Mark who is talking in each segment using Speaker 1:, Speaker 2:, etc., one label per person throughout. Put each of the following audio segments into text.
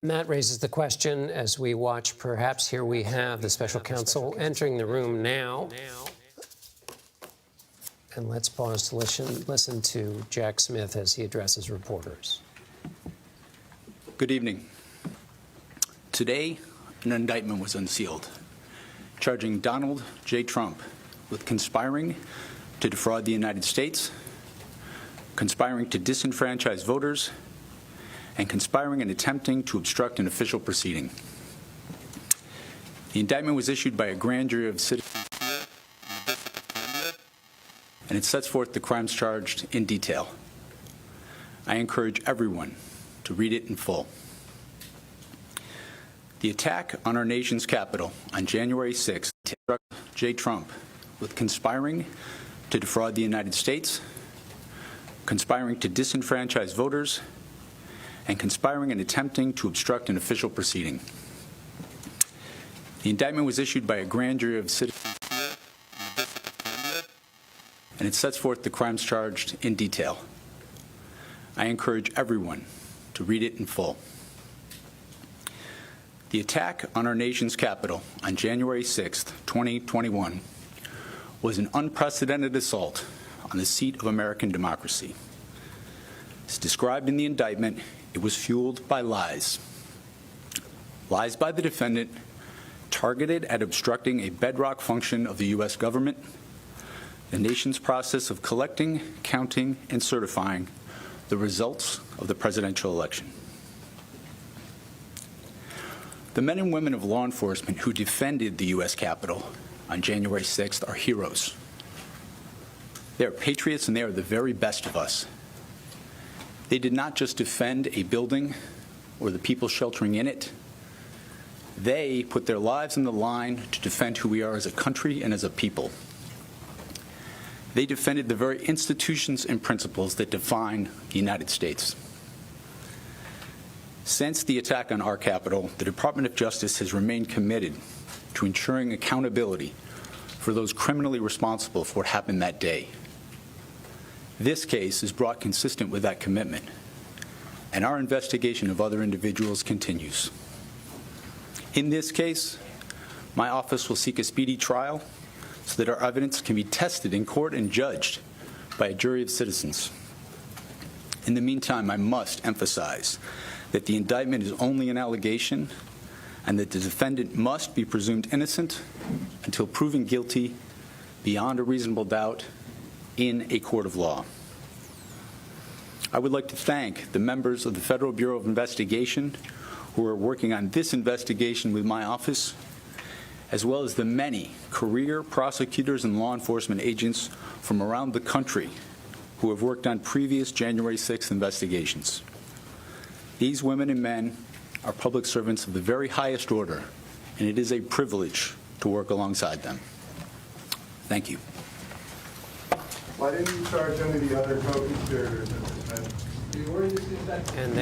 Speaker 1: Matt raises the question as we watch. Perhaps here we have the special counsel entering the room now. And let's pause to listen to Jack Smith as he addresses reporters.
Speaker 2: Good evening. Today, an indictment was unsealed, charging Donald J. Trump with conspiring to defraud the United States, conspiring to disenfranchise voters, and conspiring and attempting to obstruct an official proceeding. The indictment was issued by a grand jury of citizens, and it sets forth the crimes charged in detail. I encourage everyone to read it in full. The attack on our nation's capital on January 6th struck J. Trump with conspiring to defraud the United States, conspiring to disenfranchise voters, and conspiring and attempting to obstruct an official proceeding. The indictment was issued by a grand jury of citizens, and it sets forth the crimes charged in detail. I encourage everyone to read it in full. The attack on our nation's capital on January 6th, 2021 was an unprecedented assault on the seat of American democracy. As described in the indictment, it was fueled by lies. Lies by the defendant targeted at obstructing a bedrock function of the U.S. government, the nation's process of collecting, counting, and certifying the results of the presidential election. The men and women of law enforcement who defended the U.S. Capitol on January 6th are heroes. They are patriots, and they are the very best of us. They did not just defend a building or the people sheltering in it. They put their lives on the line to defend who we are as a country and as a people. They defended the very institutions and principles that define the United States. Since the attack on our Capitol, the Department of Justice has remained committed to ensuring accountability for those criminally responsible for what happened that day. This case is brought consistent with that commitment, and our investigation of other individuals continues. In this case, my office will seek a speedy trial so that our evidence can be tested in court and judged by a jury of citizens. In the meantime, I must emphasize that the indictment is only an allegation and that the defendant must be presumed innocent until proven guilty beyond a reasonable doubt in a court of law. I would like to thank the members of the Federal Bureau of Investigation who are working on this investigation with my office, as well as the many career prosecutors and law enforcement agents from around the country who have worked on previous January 6th investigations. These women and men are public servants of the very highest order, and it is a privilege to work alongside them. Thank you.
Speaker 3: Why didn't you charge any of the other co-conspirators at this event?
Speaker 1: And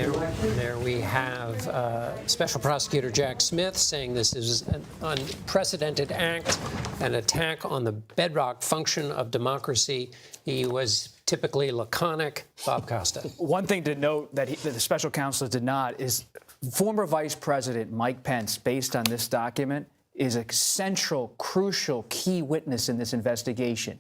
Speaker 1: there we have Special Prosecutor Jack Smith saying this is an unprecedented act, an attack on the bedrock function of democracy. He was typically laconic. Bob Costa.
Speaker 4: One thing to note that the special counsel did not is former Vice President Mike Pence, based on this document, is a central, crucial, key witness in this investigation.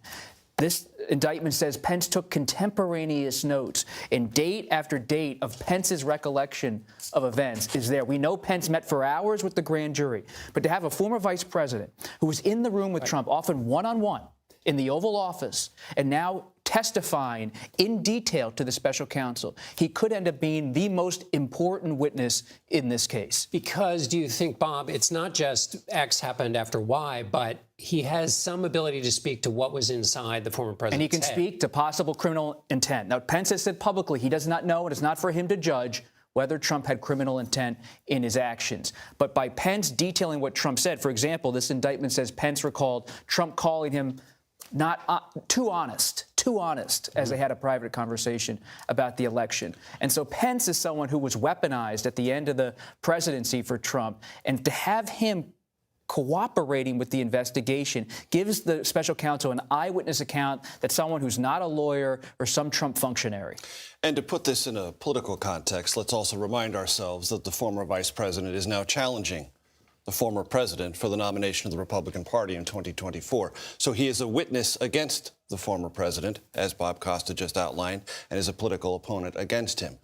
Speaker 4: This indictment says Pence took contemporaneous notes, and date after date of Pence's recollection of events is there. We know Pence met for hours with the grand jury, but to have a former vice president who was in the room with Trump, often one-on-one in the Oval Office, and now testifying in detail to the special counsel, he could end up being the most important witness in this case.
Speaker 1: Because do you think, Bob, it's not just X happened after Y, but he has some ability to speak to what was inside the former president's
Speaker 4: And he can
Speaker 1: head.
Speaker 4: speak to possible criminal intent. Now, Pence has said publicly he does not know, and it's not for him to judge whether Trump had criminal intent in his actions. But by Pence detailing what Trump said, for example, this indictment says Pence recalled Trump calling him not too honest, as they had a private conversation about the election. And so Pence is someone who was weaponized at the end of the presidency for Trump. And to have him cooperating with the investigation, gives the special counsel an eyewitness account that someone who's not a lawyer or some Trump functionary.
Speaker 5: And to put this in a political context, let's also remind ourselves that the former vice president is now challenging the former president for the nomination of the Republican Party in 2024. So he is a witness against the former president, as Bob Costa just outlined, and is a political opponent against him.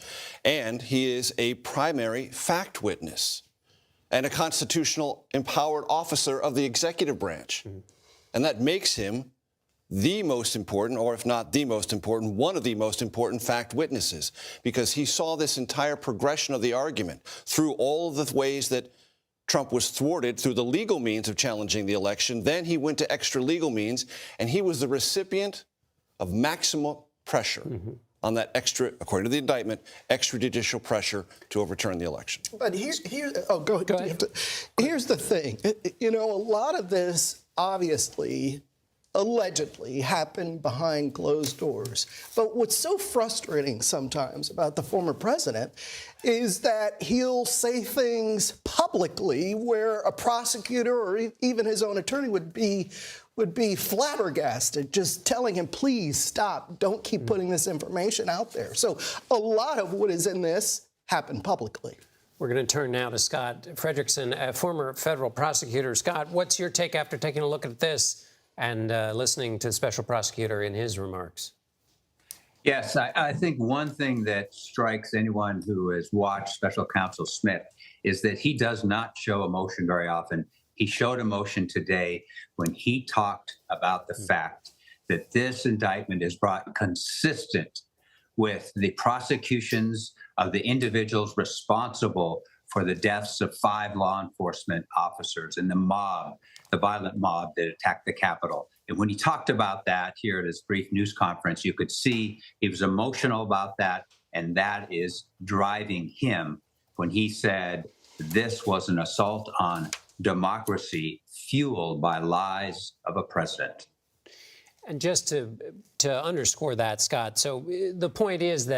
Speaker 5: And he is a primary fact witness and a constitutional empowered officer of the executive branch. And that makes him the most important, or if not the most important, one of the most important fact witnesses, because he saw this entire progression of the argument through all of the ways that Trump was thwarted through the legal means of challenging the election. Then he went to extra legal means, and he was the recipient of maximum pressure on that extra, according to the indictment, extrajudicial pressure to overturn the election.
Speaker 6: But go ahead. Here's the thing. You know, a lot of this obviously, allegedly, happened behind closed doors. But what's so frustrating sometimes about the former president is that he'll say things publicly where a prosecutor or even his own attorney would be flabbergasted, just telling him, please stop, don't keep putting this information out there. So a lot of what is in this happened publicly.
Speaker 1: We're going to turn now to Scott Frederickson, a former federal prosecutor. Scott, what's your take after taking a look at this and listening to the special prosecutor in his remarks?
Speaker 7: Yes, I think one thing that strikes anyone who has watched Special Counsel Smith is that he does not show emotion very often. He showed emotion today when he talked about the fact that this indictment is brought consistent with the prosecutions of the individuals responsible for the deaths of 5 law enforcement officers and the mob, the violent mob that attacked the Capitol. And when he talked about that here at his brief news conference, you could see he was emotional about that, and that is driving him when he said this was an assault on democracy fueled by lies of a president.
Speaker 1: And just to underscore that, Scott, so the point is that